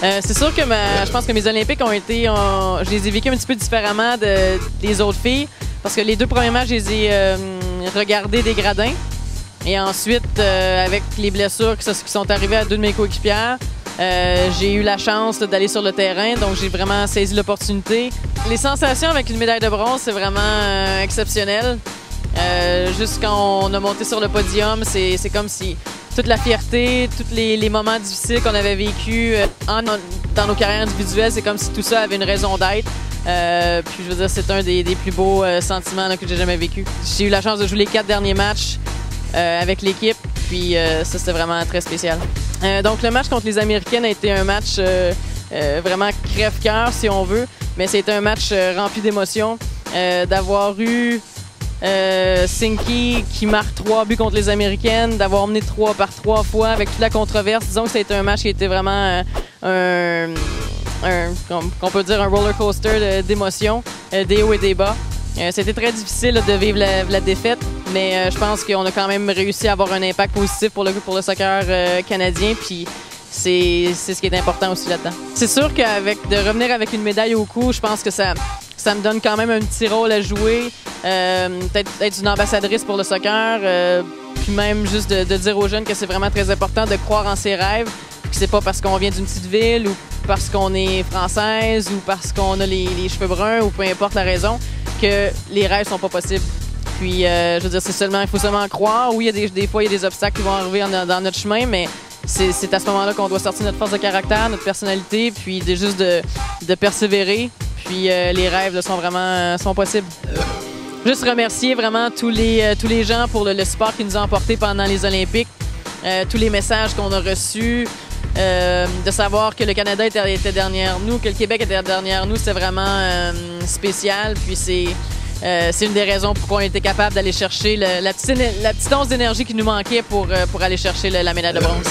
C'est sûr que je pense que mes Olympiques ont été... je les ai vécus un petit peu différemment des autres filles parce que les 2 premiers matchs, je les ai regardés des gradins. Et ensuite, avec les blessures qui sont arrivées à 2 de mes coéquipières, j'ai eu la chance d'aller sur le terrain, donc j'ai vraiment saisi l'opportunité. Les sensations avec une médaille de bronze, c'est vraiment exceptionnel. Juste quand on a monté sur le podium, c'est comme si toute la fierté, tous les moments difficiles qu'on avait vécus dans nos carrières individuelles, c'est comme si tout ça avait une raison d'être. Puis je veux dire, c'est un des plus beaux sentiments là, que j'ai jamais vécu. J'ai eu la chance de jouer les 4 derniers matchs avec l'équipe, puis ça, c'était vraiment très spécial. Donc le match contre les Américaines a été un match vraiment crève-cœur, si on veut, mais c'était un match rempli d'émotions. D'avoir eu Sinky qui marque 3 buts contre les Américaines, d'avoir mené 3 par 3 fois avec toute la controverse. Disons que ça a été un match qui était vraiment qu'on peut dire un roller coaster d'émotions, des hauts et des bas. C'était très difficile de vivre la défaite, mais je pense qu'on a quand même réussi à avoir un impact positif pour le soccer canadien. Puis c'est ce qui est important aussi là-dedans. C'est sûr de revenir avec une médaille au cou, je pense que ça me donne quand même un petit rôle à jouer. Peut-être être une ambassadrice pour le soccer, puis même juste de dire aux jeunes que c'est vraiment très important de croire en ses rêves, que c'est pas parce qu'on vient d'une petite ville ou parce qu'on est française ou parce qu'on a les cheveux bruns ou peu importe la raison, que les rêves sont pas possibles. Puis, je veux dire, il faut seulement croire. Oui, des fois, il y a des obstacles qui vont arriver dans notre chemin, mais c'est à ce moment-là qu'on doit sortir notre force de caractère, notre personnalité, puis juste de persévérer. Puis, les rêves sont possibles. Juste remercier vraiment tous les gens pour le support qu'ils nous ont apporté pendant les Olympiques, tous les messages qu'on a reçus, de savoir que le Canada était derrière nous, que le Québec était derrière nous, c'est vraiment spécial. Puis c'est une des raisons pourquoi on était capable d'aller chercher la petite once d'énergie qui nous manquait pour aller chercher la médaille de bronze.